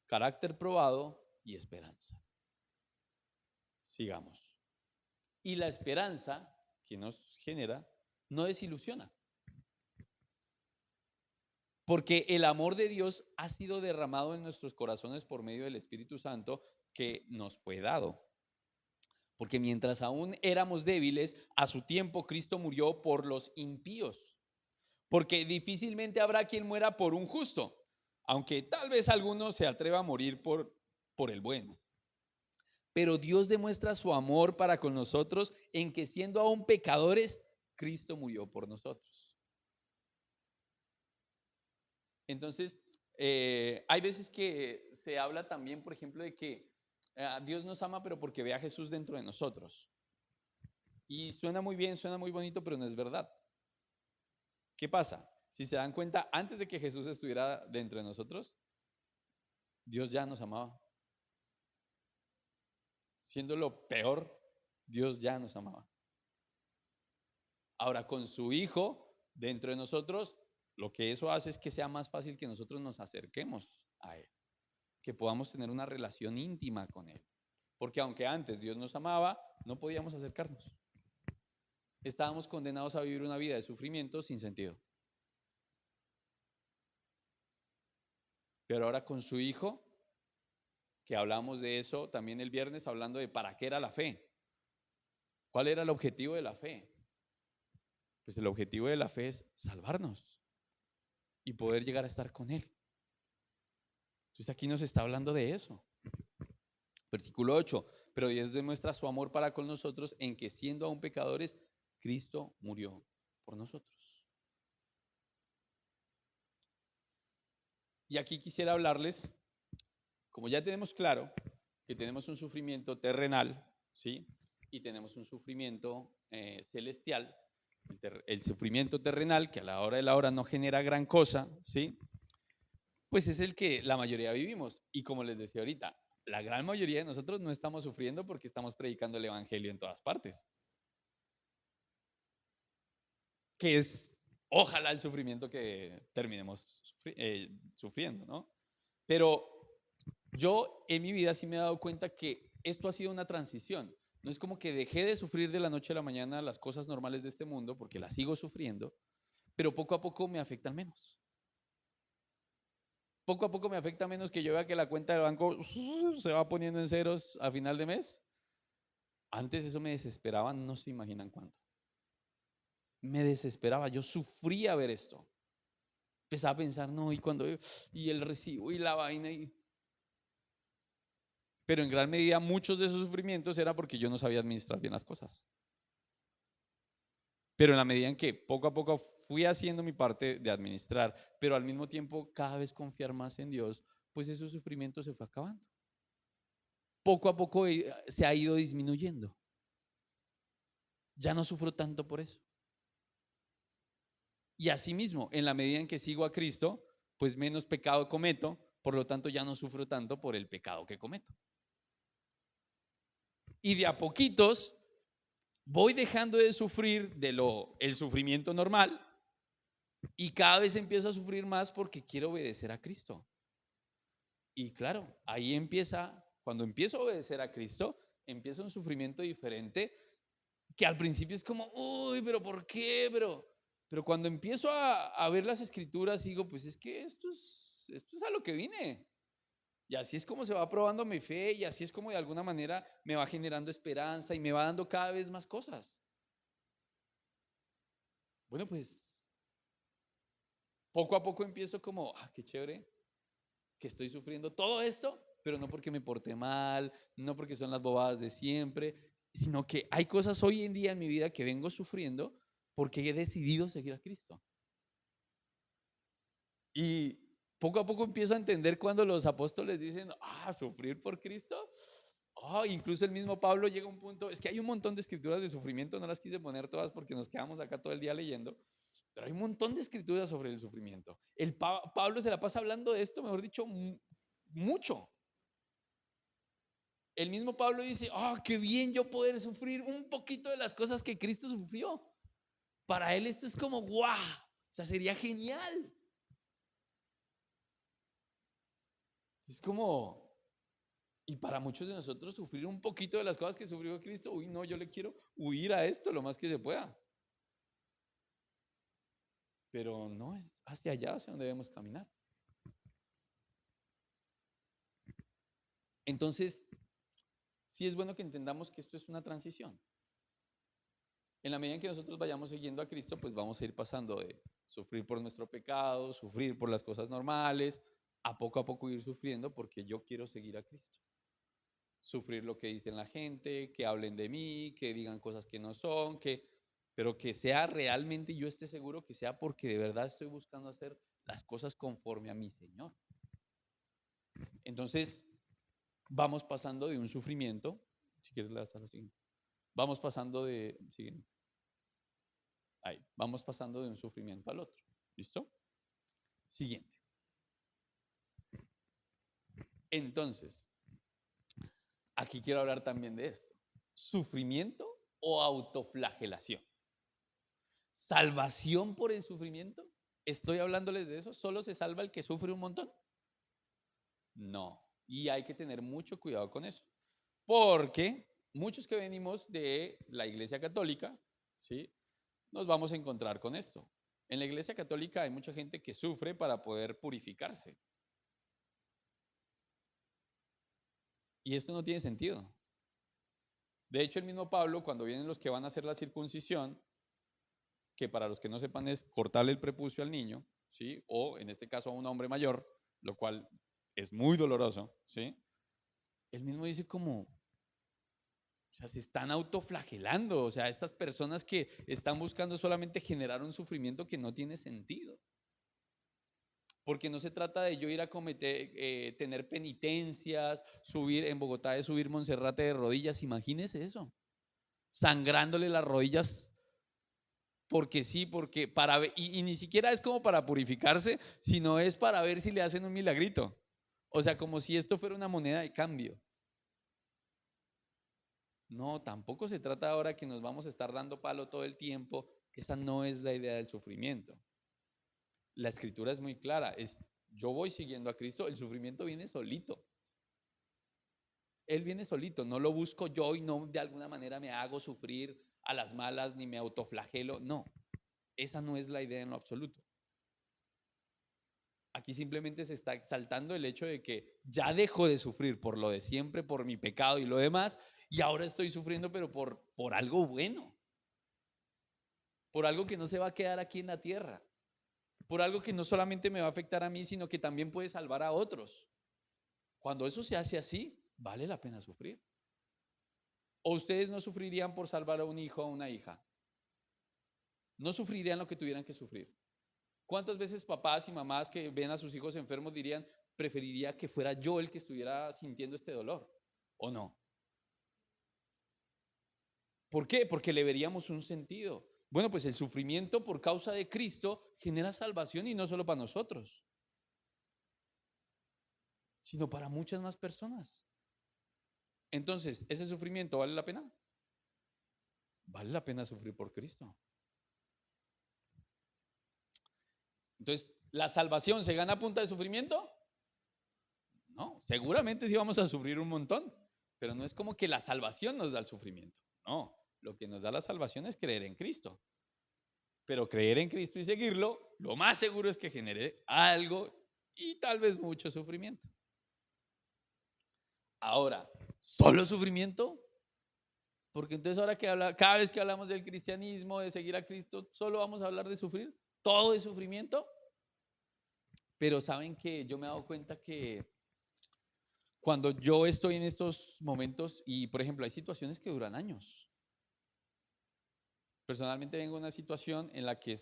A: carácter probado y esperanza. Sigamos. Y la esperanza que nos genera no desilusiona. Porque el amor de Dios ha sido derramado en nuestros corazones por medio del Espíritu Santo que nos fue dado. Porque mientras aún éramos débiles, a su tiempo Cristo murió por los impíos. Porque difícilmente habrá quien muera por un justo. aunque tal vez alguno se atreva a morir por el bueno. Pero Dios demuestra su amor para con nosotros en que siendo aún pecadores, Cristo murió por nosotros. Entonces, hay veces que se habla también, por ejemplo, de que Dios nos ama, pero porque ve a Jesús dentro de nosotros. Y suena muy bien, suena muy bonito, pero no es verdad. ¿Qué pasa? Si se dan cuenta, antes de que Jesús estuviera dentro de nosotros, Dios ya nos amaba. Siendo lo peor, Dios ya nos amaba. Ahora, con su Hijo dentro de nosotros, lo que eso hace es que sea más fácil que nosotros nos acerquemos a Él, que podamos tener una relación íntima con Él. Porque aunque antes Dios nos amaba, no podíamos acercarnos. Estábamos condenados a vivir una vida de sufrimiento sin sentido. Pero ahora con su Hijo, que hablamos de eso también el viernes, hablando de para qué era la fe. ¿Cuál era el objetivo de la fe? Pues el objetivo de la fe es salvarnos y poder llegar a estar con Él. Entonces aquí nos está hablando de eso. Versículo 8, pero Dios demuestra su amor para con nosotros en que siendo aún pecadores, Cristo murió por nosotros. Y aquí quisiera hablarles, como ya tenemos claro que tenemos un sufrimiento terrenal, ¿sí? Y tenemos un sufrimiento celestial, el sufrimiento terrenal, que a la hora de la hora no genera gran cosa, ¿sí? Pues es el que la mayoría vivimos. Y como les decía ahorita, la gran mayoría de nosotros no estamos sufriendo porque estamos predicando el evangelio en todas partes. Que es, ojalá, el sufrimiento que terminemos sufriendo, ¿no? Pero yo en mi vida sí me he dado cuenta que esto ha sido una transición. No es como que dejé de sufrir de la noche a la mañana las cosas normales de este mundo, porque las sigo sufriendo, pero poco a poco me afectan menos. Poco a poco me afecta menos que yo vea que la cuenta del banco se va poniendo en ceros a final de mes. Antes eso me desesperaba, no se imaginan cuánto. Me desesperaba, yo sufría ver esto. Empezaba a pensar, no, y el recibo y la vaina. Pero en gran medida muchos de esos sufrimientos era porque yo no sabía administrar bien las cosas. Pero en la medida en que poco a poco fui haciendo mi parte de administrar, pero al mismo tiempo cada vez confiar más en Dios, pues ese sufrimiento se fue acabando. Poco a poco se ha ido disminuyendo. Ya no sufro tanto por eso. Y asimismo, en la medida en que sigo a Cristo, pues menos pecado cometo, por lo tanto ya no sufro tanto por el pecado que cometo. Y de a poquitos voy dejando de sufrir el sufrimiento normal y cada vez empiezo a sufrir más porque quiero obedecer a Cristo. Y claro, ahí empieza, cuando empiezo a obedecer a Cristo, empieza un sufrimiento diferente que al principio es como, uy, pero ¿por qué? Pero cuando empiezo a ver las escrituras, digo, pues es que esto es a lo que vine. Y así es como se va probando mi fe y así es como de alguna manera me va generando esperanza y me va dando cada vez más cosas. Bueno, pues poco a poco empiezo como, qué chévere que estoy sufriendo todo esto, pero no porque me porté mal, no porque son las bobadas de siempre, sino que hay cosas hoy en día en mi vida que vengo sufriendo porque he decidido seguir a Cristo. Y poco a poco empiezo a entender cuando los apóstoles dicen, sufrir por Cristo. Incluso el mismo Pablo llega a un punto, es que hay un montón de escrituras de sufrimiento, no las quise poner todas porque nos quedamos acá todo el día leyendo, pero hay un montón de escrituras sobre el sufrimiento. Pablo se la pasa hablando de esto, mejor dicho, mucho. El mismo Pablo dice, qué bien yo poder sufrir un poquito de las cosas que Cristo sufrió. Para él esto es como, guau, o sea, sería genial. Es como, y para muchos de nosotros sufrir un poquito de las cosas que sufrió Cristo, uy, no, yo le quiero huir a esto lo más que se pueda. Pero no, es hacia allá, hacia donde debemos caminar. Entonces, sí es bueno que entendamos que esto es una transición. En la medida en que nosotros vayamos siguiendo a Cristo, pues vamos a ir pasando de sufrir por nuestro pecado, sufrir por las cosas normales, a poco ir sufriendo porque yo quiero seguir a Cristo. Sufrir lo que dicen la gente, que hablen de mí, que digan cosas que no son, pero que sea realmente yo esté seguro que sea porque de verdad estoy buscando hacer las cosas conforme a mi Señor. Entonces, vamos pasando de un sufrimiento, si quieres la siguiente. Vamos pasando de, siguiente. Ahí, vamos pasando de un sufrimiento al otro. ¿Listo? Siguiente. Entonces, aquí quiero hablar también de esto. ¿Sufrimiento o autoflagelación? ¿Salvación por el sufrimiento? ¿Estoy hablándoles de eso? ¿Solo se salva el que sufre un montón? No. Y hay que tener mucho cuidado con eso. Porque muchos que venimos de la Iglesia Católica, ¿sí? Nos vamos a encontrar con esto. En la Iglesia Católica hay mucha gente que sufre para poder purificarse. Y esto no tiene sentido. De hecho, el mismo Pablo, cuando vienen los que van a hacer la circuncisión, que para los que no sepan es cortarle el prepucio al niño, ¿sí? O en este caso a un hombre mayor, lo cual es muy doloroso, ¿sí? Él mismo dice como, o sea, se están autoflagelando, o sea, estas personas que están buscando solamente generar un sufrimiento que no tiene sentido. Porque no se trata de yo ir a cometer, tener penitencias, subir en Bogotá, de subir Monserrate de rodillas, imagínese eso, sangrándole las rodillas porque sí, porque para ver, y ni siquiera es como para purificarse, sino es para ver si le hacen un milagrito. O sea, como si esto fuera una moneda de cambio. No, tampoco se trata ahora que nos vamos a estar dando palo todo el tiempo. Esa no es la idea del sufrimiento. La escritura es muy clara, es yo voy siguiendo a Cristo, el sufrimiento viene solito. Él viene solito, no lo busco yo y no de alguna manera me hago sufrir a las malas ni me autoflagelo. No, esa no es la idea en lo absoluto. Aquí simplemente se está exaltando el hecho de que ya dejo de sufrir por lo de siempre, por mi pecado y lo demás, y ahora estoy sufriendo, pero por algo bueno, por algo que no se va a quedar aquí en la tierra, por algo que no solamente me va a afectar a mí, sino que también puede salvar a otros. Cuando eso se hace así, vale la pena sufrir. ¿O ustedes no sufrirían por salvar a un hijo o a una hija? No sufrirían lo que tuvieran que sufrir. ¿Cuántas veces papás y mamás que ven a sus hijos enfermos dirían, preferiría que fuera yo el que estuviera sintiendo este dolor? ¿O no? ¿Por qué? Porque le veríamos un sentido. Bueno, pues el sufrimiento por causa de Cristo genera salvación y no solo para nosotros, sino para muchas más personas. Entonces, ¿ese sufrimiento vale la pena? Vale la pena sufrir por Cristo. Entonces, ¿la salvación se gana a punta de sufrimiento? No, seguramente sí vamos a sufrir un montón, pero no es como que la salvación nos da el sufrimiento. No, lo que nos da la salvación es creer en Cristo. Pero creer en Cristo y seguirlo, lo más seguro es que genere algo y tal vez mucho sufrimiento. Ahora, ¿solo sufrimiento? Porque entonces ahora que cada vez que hablamos del cristianismo, de seguir a Cristo, solo vamos a hablar de sufrir, todo es sufrimiento. Pero saben que yo me he dado cuenta que cuando yo estoy en estos momentos, y por ejemplo hay situaciones que duran años. Personalmente vengo de una situación en la que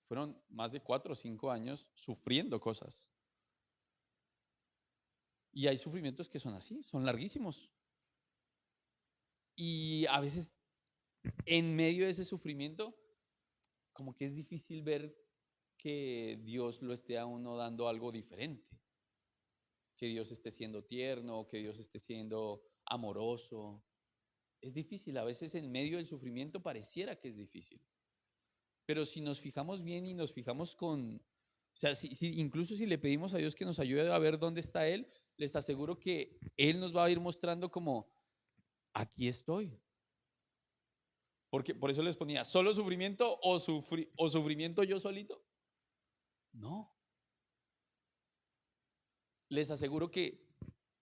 A: fueron más de 4 o 5 años sufriendo cosas. Y hay sufrimientos que son así, son larguísimos. Y a veces en medio de ese sufrimiento, como que es difícil ver que Dios lo esté a uno dando algo diferente. Que Dios esté siendo tierno, que Dios esté siendo amoroso. Es difícil, a veces en medio del sufrimiento pareciera que es difícil. Pero si nos fijamos bien y nos fijamos o sea, incluso si le pedimos a Dios que nos ayude a ver dónde está Él, les aseguro que Él nos va a ir mostrando como, aquí estoy. Porque por eso les ponía, ¿solo sufrimiento o sufrimiento yo solito? No. Les aseguro que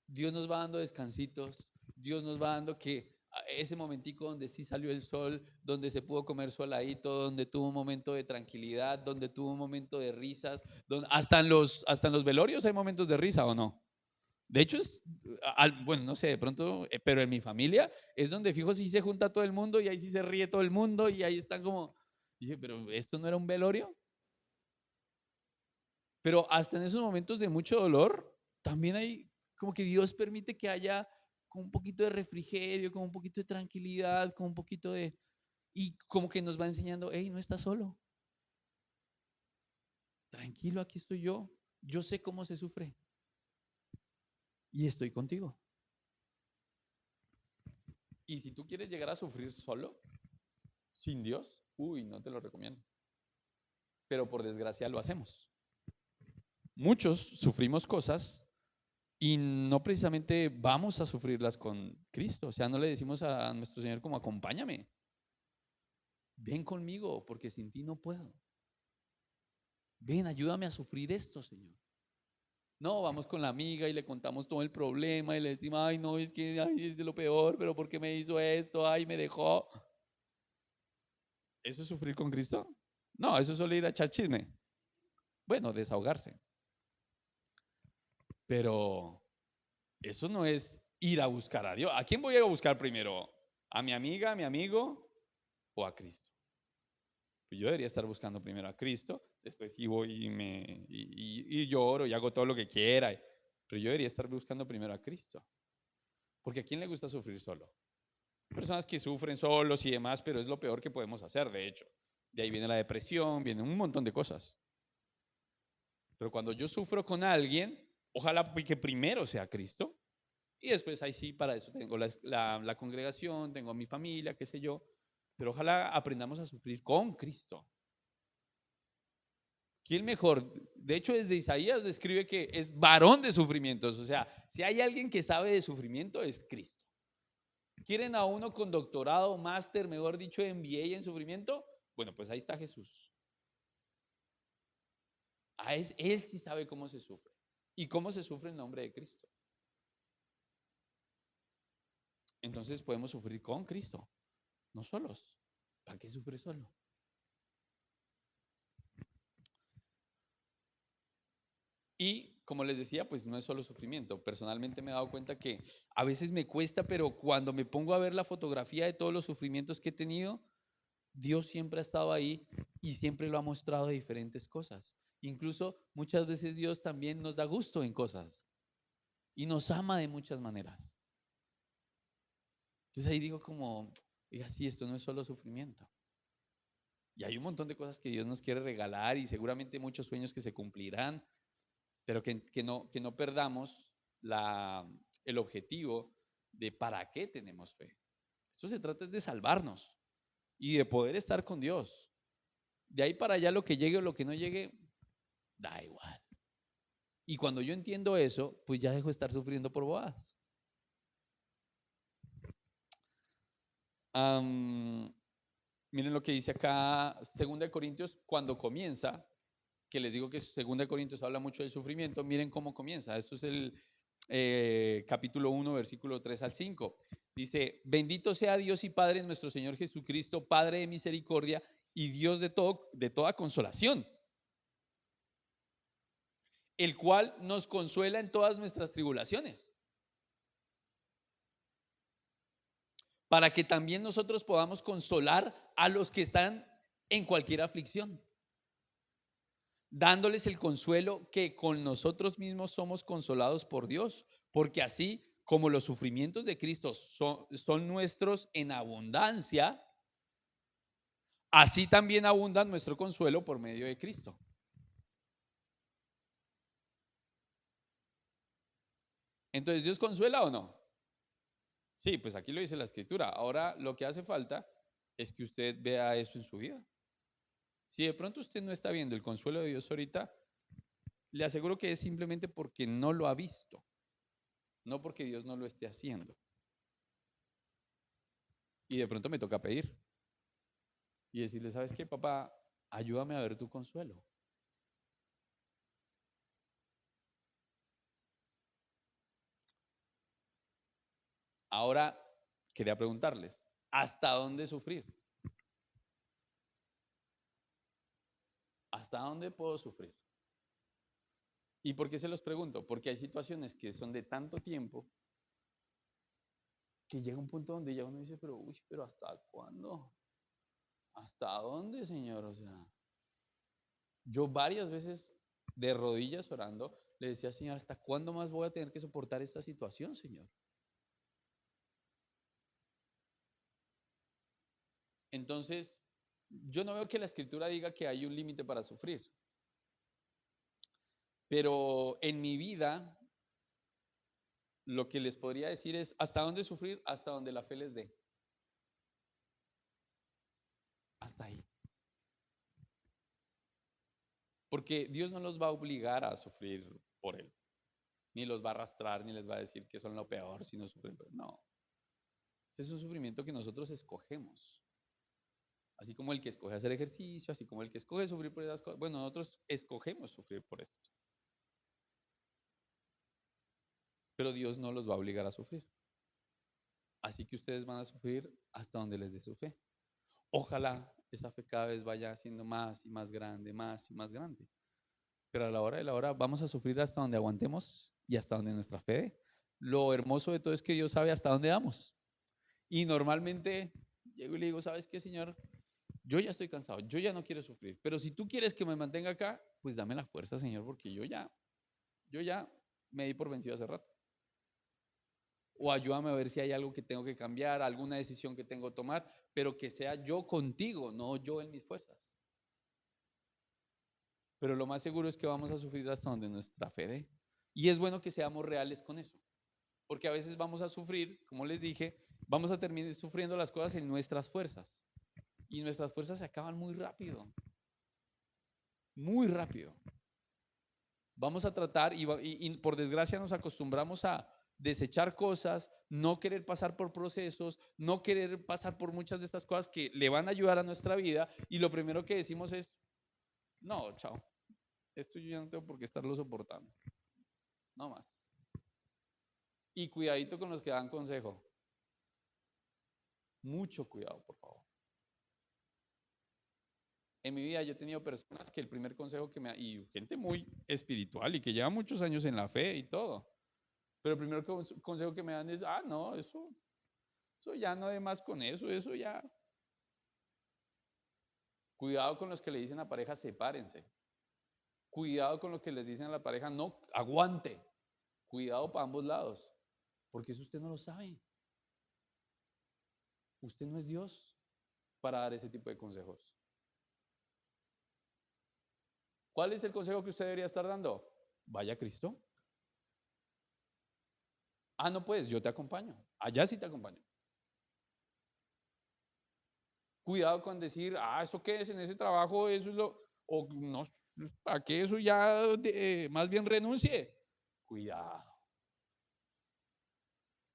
A: Dios nos va dando descansitos, Dios nos va dando que ese momentico donde sí salió el sol, donde se pudo comer soladito, donde tuvo un momento de tranquilidad, donde tuvo un momento de risas, hasta en los velorios hay momentos de risa, ¿o no? De hecho, bueno, no sé, de pronto, pero en mi familia es donde fijo sí se junta todo el mundo y ahí sí se ríe todo el mundo y ahí están como, dije, pero ¿esto no era un velorio? Pero hasta en esos momentos de mucho dolor, también hay como que Dios permite que haya con un poquito de refrigerio, con un poquito de tranquilidad, con un poquito de... Y como que nos va enseñando, hey, no estás solo, tranquilo, aquí estoy yo sé cómo se sufre y estoy contigo. Y si tú quieres llegar a sufrir solo, sin Dios, uy, no te lo recomiendo. Pero por desgracia lo hacemos. Muchos sufrimos cosas y no precisamente vamos a sufrirlas con Cristo. O sea, no le decimos a nuestro Señor como acompáñame. Ven conmigo porque sin ti no puedo. Ven, ayúdame a sufrir esto, Señor. No, vamos con la amiga y le contamos todo el problema y le decimos, ay, no, es que ay, es de lo peor, pero ¿por qué me hizo esto? Ay, me dejó. ¿Eso es sufrir con Cristo? No, eso es solo ir a echar chisme. Bueno, desahogarse. Pero eso no es ir a buscar a Dios. ¿A quién voy a buscar primero? ¿A mi amiga, a mi amigo o a Cristo? Pues yo debería estar buscando primero a Cristo, después sí voy y lloro y hago todo lo que quiera, pero yo debería estar buscando primero a Cristo. Porque ¿a quién le gusta sufrir solo? Personas que sufren solos y demás, pero es lo peor que podemos hacer, de hecho. De ahí viene la depresión, viene un montón de cosas. Pero cuando yo sufro con alguien, ojalá que primero sea Cristo. Y después ahí sí, para eso tengo la congregación, tengo a mi familia, qué sé yo. Pero ojalá aprendamos a sufrir con Cristo. ¿Quién mejor? De hecho, desde Isaías describe que es varón de sufrimientos. O sea, si hay alguien que sabe de sufrimiento, es Cristo. ¿Quieren a uno con doctorado, máster, mejor dicho, MBA en sufrimiento? Bueno, pues ahí está Jesús. Él sí sabe cómo se sufre. Y cómo se sufre en nombre de Cristo. Entonces podemos sufrir con Cristo, no solos. ¿Para qué sufre solo? Y como les decía, pues no es solo sufrimiento. Personalmente me he dado cuenta que a veces me cuesta, pero cuando me pongo a ver la fotografía de todos los sufrimientos que he tenido, Dios siempre ha estado ahí y siempre lo ha mostrado de diferentes cosas. Incluso muchas veces Dios también nos da gusto en cosas y nos ama de muchas maneras. Entonces ahí digo como, oiga, sí, esto no es solo sufrimiento. Y hay un montón de cosas que Dios nos quiere regalar y seguramente muchos sueños que se cumplirán, pero que no perdamos el objetivo de para qué tenemos fe. Esto se trata de salvarnos y de poder estar con Dios. De ahí para allá lo que llegue o lo que no llegue, da igual. Y cuando yo entiendo eso, pues ya dejo de estar sufriendo por bobadas. Miren lo que dice acá 2 Corintios cuando comienza, que les digo que 2 Corintios habla mucho del sufrimiento. Miren cómo comienza. Esto es el capítulo 1, versículo 3 al 5. Dice, bendito sea Dios y Padre nuestro Señor Jesucristo, Padre de misericordia y Dios de toda consolación, el cual nos consuela en todas nuestras tribulaciones, para que también nosotros podamos consolar a los que están en cualquier aflicción, dándoles el consuelo que con nosotros mismos somos consolados por Dios, porque así como los sufrimientos de Cristo son nuestros en abundancia, así también abunda nuestro consuelo por medio de Cristo. Entonces, ¿Dios consuela o no? Sí, pues aquí lo dice la escritura. Ahora lo que hace falta es que usted vea eso en su vida. Si de pronto usted no está viendo el consuelo de Dios ahorita, le aseguro que es simplemente porque no lo ha visto, no porque Dios no lo esté haciendo. Y de pronto me toca pedir y decirle, ¿sabes qué, papá? Ayúdame a ver tu consuelo. Ahora, quería preguntarles, ¿hasta dónde sufrir? ¿Hasta dónde puedo sufrir? ¿Y por qué se los pregunto? Porque hay situaciones que son de tanto tiempo que llega un punto donde ya uno dice, pero uy, pero ¿hasta cuándo? ¿Hasta dónde, Señor? O sea, yo varias veces de rodillas orando le decía, Señor, ¿hasta cuándo más voy a tener que soportar esta situación, Señor? Entonces, yo no veo que la escritura diga que hay un límite para sufrir, pero en mi vida lo que les podría decir es hasta dónde sufrir, hasta donde la fe les dé. Hasta ahí. Porque Dios no los va a obligar a sufrir por Él, ni los va a arrastrar, ni les va a decir que son lo peor si no sufren. No, ese es un sufrimiento que nosotros escogemos. Así como el que escoge hacer ejercicio, así como el que escoge sufrir por esas cosas. Bueno, nosotros escogemos sufrir por esto. Pero Dios no los va a obligar a sufrir. Así que ustedes van a sufrir hasta donde les dé su fe. Ojalá esa fe cada vez vaya siendo más y más grande, más y más grande. Pero a la hora de la hora vamos a sufrir hasta donde aguantemos y hasta donde nuestra fe dé. Lo hermoso de todo es que Dios sabe hasta dónde vamos. Y normalmente llego y le digo, ¿sabes qué, Señor? Yo ya estoy cansado, yo ya no quiero sufrir, pero si tú quieres que me mantenga acá, pues dame la fuerza, Señor, porque yo ya me di por vencido hace rato. O ayúdame a ver si hay algo que tengo que cambiar, alguna decisión que tengo que tomar, pero que sea yo contigo, no yo en mis fuerzas. Pero lo más seguro es que vamos a sufrir hasta donde nuestra fe dé. Y es bueno que seamos reales con eso, porque a veces vamos a sufrir, como les dije, vamos a terminar sufriendo las cosas en nuestras fuerzas. Y nuestras fuerzas se acaban muy rápido, muy rápido. Vamos a tratar y por desgracia nos acostumbramos a desechar cosas, no querer pasar por procesos, no querer pasar por muchas de estas cosas que le van a ayudar a nuestra vida y lo primero que decimos es, no, chao, esto yo ya no tengo por qué estarlo soportando, no más. Y cuidadito con los que dan consejo, mucho cuidado, por favor. En mi vida yo he tenido personas que el primer consejo que y gente muy espiritual y que lleva muchos años en la fe y todo, pero el primer consejo que me dan es, no, eso ya no hay más con eso ya. Cuidado con los que le dicen a pareja, sepárense. Cuidado con lo que les dicen a la pareja, no, aguante. Cuidado para ambos lados, porque eso usted no lo sabe. Usted no es Dios para dar ese tipo de consejos. ¿Cuál es el consejo que usted debería estar dando? Vaya a Cristo. No, pues yo te acompaño. Allá sí te acompaño. Cuidado con decir, ¿eso qué es en ese trabajo? Eso es o no, ¿para qué eso ya más bien renuncie? Cuidado.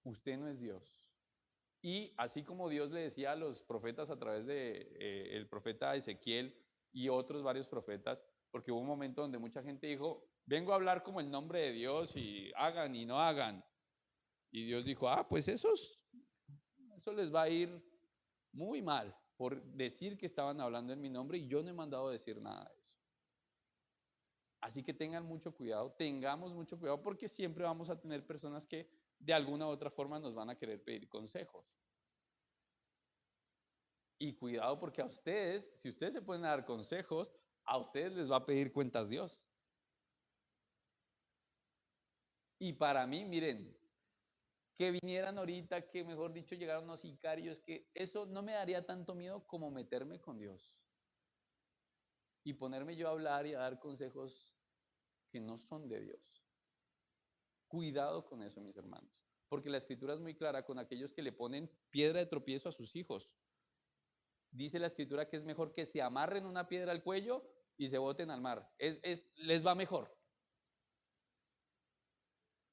A: Usted no es Dios. Y así como Dios le decía a los profetas a través de el profeta Ezequiel y otros varios profetas, porque hubo un momento donde mucha gente dijo, vengo a hablar como el nombre de Dios y hagan y no hagan. Y Dios dijo, pues eso les va a ir muy mal por decir que estaban hablando en mi nombre y yo no he mandado a decir nada de eso. Así que tengan mucho cuidado, tengamos mucho cuidado porque siempre vamos a tener personas que de alguna u otra forma nos van a querer pedir consejos. Y cuidado porque a ustedes, si ustedes se pueden dar consejos, a ustedes les va a pedir cuentas Dios. Y para mí, miren, que vinieran ahorita, que mejor dicho llegaron los sicarios, que eso no me daría tanto miedo como meterme con Dios. Y ponerme yo a hablar y a dar consejos que no son de Dios. Cuidado con eso, mis hermanos, porque la escritura es muy clara con aquellos que le ponen piedra de tropiezo a sus hijos. Dice la escritura que es mejor que se amarren una piedra al cuello y se boten al mar. Les va mejor.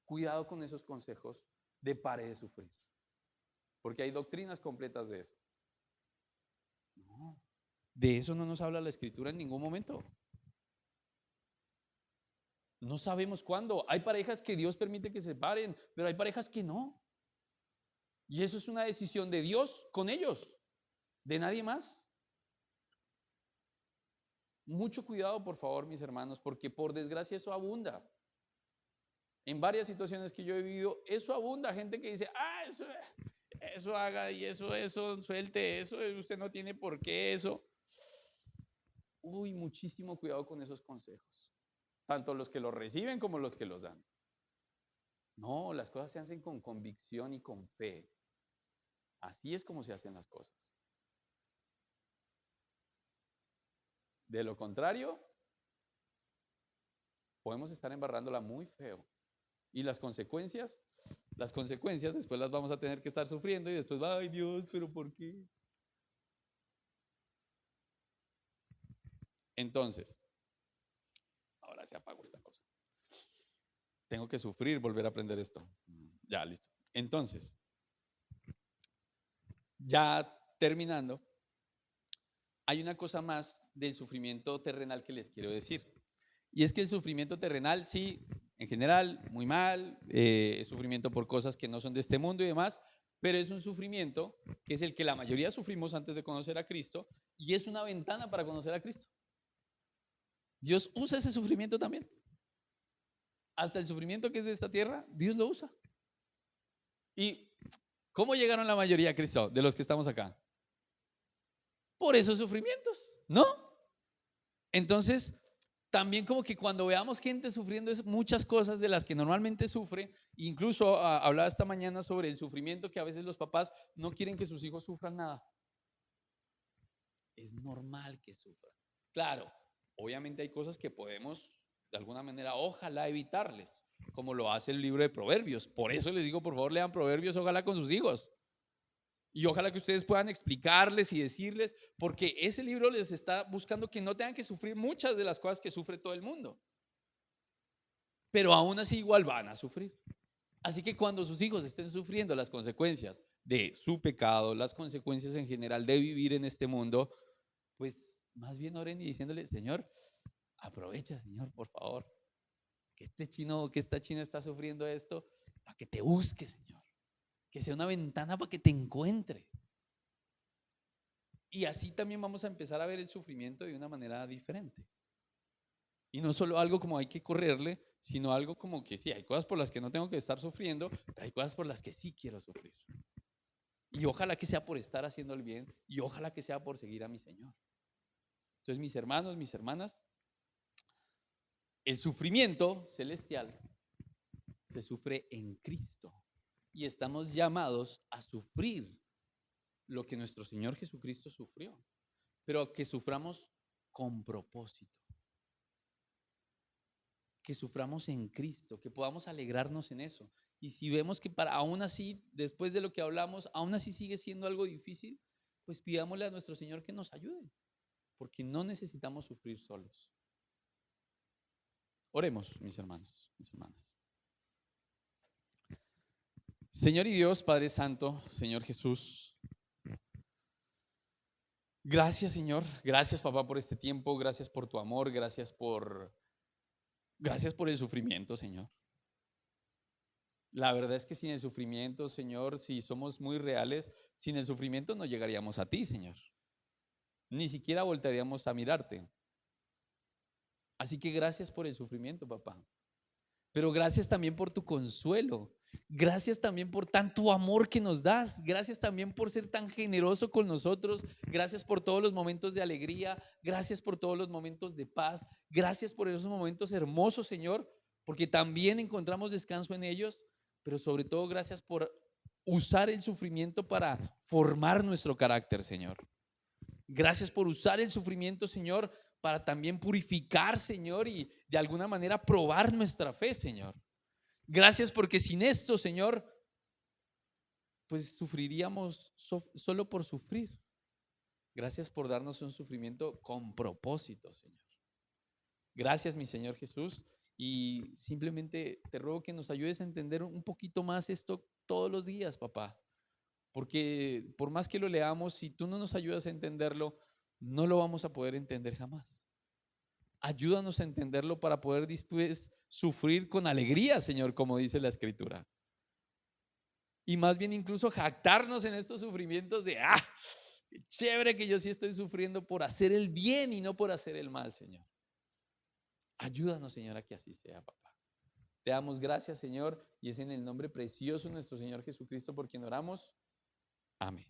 A: Cuidado con esos consejos de pare de sufrir, porque hay doctrinas completas de eso. No, de eso no nos habla la escritura en ningún momento. No sabemos cuándo. Hay parejas que Dios permite que se separen, pero hay parejas que no. Y eso es una decisión de Dios con ellos, de nadie más. Mucho cuidado, por favor, mis hermanos, porque por desgracia eso abunda. En varias situaciones que yo he vivido, eso abunda. Gente que dice, eso haga y eso, suelte eso, usted no tiene por qué eso. Uy, muchísimo cuidado con esos consejos. Tanto los que los reciben como los que los dan. No, las cosas se hacen con convicción y con fe. Así es como se hacen las cosas. De lo contrario, podemos estar embarrándola muy feo. Y las consecuencias después las vamos a tener que estar sufriendo y después, ay Dios, pero ¿por qué? Entonces, ahora se apagó esta cosa. Tengo que sufrir, volver a aprender esto. Ya, listo. Entonces, ya terminando, hay una cosa más del sufrimiento terrenal que les quiero decir. Y es que el sufrimiento terrenal, sí, en general, muy mal, es sufrimiento por cosas que no son de este mundo y demás, pero es un sufrimiento que es el que la mayoría sufrimos antes de conocer a Cristo y es una ventana para conocer a Cristo. Dios usa ese sufrimiento también. Hasta el sufrimiento que es de esta tierra, Dios lo usa. ¿Y cómo llegaron la mayoría a Cristo de los que estamos acá? Por esos sufrimientos, ¿no? Entonces, también como que cuando veamos gente sufriendo muchas cosas de las que normalmente sufre, incluso hablaba esta mañana sobre el sufrimiento que a veces los papás no quieren que sus hijos sufran nada. Es normal que sufran. Claro, obviamente hay cosas que podemos de alguna manera, ojalá evitarles, como lo hace el libro de Proverbios. Por eso les digo, por favor, lean Proverbios, ojalá con sus hijos. Y ojalá que ustedes puedan explicarles y decirles, porque ese libro les está buscando que no tengan que sufrir muchas de las cosas que sufre todo el mundo. Pero aún así igual van a sufrir. Así que cuando sus hijos estén sufriendo las consecuencias de su pecado, las consecuencias en general de vivir en este mundo, pues más bien oren y diciéndole, Señor, aprovecha, Señor, por favor, que esta china está sufriendo esto, para que te busque, Señor. Que sea una ventana para que te encuentre. Y así también vamos a empezar a ver el sufrimiento de una manera diferente. Y no solo algo como hay que correrle, sino algo como que sí, hay cosas por las que no tengo que estar sufriendo, pero hay cosas por las que sí quiero sufrir. Y ojalá que sea por estar haciendo el bien y ojalá que sea por seguir a mi Señor. Entonces, mis hermanos, mis hermanas, el sufrimiento celestial se sufre en Cristo y estamos llamados a sufrir lo que nuestro Señor Jesucristo sufrió, pero que suframos con propósito. Que suframos en Cristo, que podamos alegrarnos en eso. Y si vemos que aún así, después de lo que hablamos, aún así sigue siendo algo difícil, pues pidámosle a nuestro Señor que nos ayude, porque no necesitamos sufrir solos. Oremos, mis hermanos, mis hermanas. Señor y Dios, Padre Santo, Señor Jesús, gracias, Señor, gracias, papá, por este tiempo, gracias por tu amor, gracias por el sufrimiento, Señor. La verdad es que sin el sufrimiento, Señor, si somos muy reales, sin el sufrimiento no llegaríamos a ti, Señor. Ni siquiera voltearíamos a mirarte. Así que gracias por el sufrimiento, papá. Pero gracias también por tu consuelo. Gracias también por tanto amor que nos das. Gracias también por ser tan generoso con nosotros. Gracias por todos los momentos de alegría. Gracias por todos los momentos de paz. Gracias por esos momentos hermosos, Señor, porque también encontramos descanso en ellos. Pero sobre todo, gracias por usar el sufrimiento para formar nuestro carácter, Señor. Gracias por usar el sufrimiento, Señor, para también purificar, Señor, y de alguna manera probar nuestra fe, Señor. Gracias porque sin esto, Señor, pues sufriríamos solo por sufrir. Gracias por darnos un sufrimiento con propósito, Señor. Gracias, mi Señor Jesús. Y simplemente te ruego que nos ayudes a entender un poquito más esto todos los días, papá. Porque por más que lo leamos, si tú no nos ayudas a entenderlo, no lo vamos a poder entender jamás. Ayúdanos a entenderlo para poder después sufrir con alegría, Señor, como dice la Escritura. y más bien incluso jactarnos en estos sufrimientos de, qué chévere que yo sí estoy sufriendo por hacer el bien y no por hacer el mal, Señor. Ayúdanos, Señor, a que así sea, papá. Te damos gracias, Señor, y es en el nombre precioso de nuestro Señor Jesucristo por quien oramos. Amén.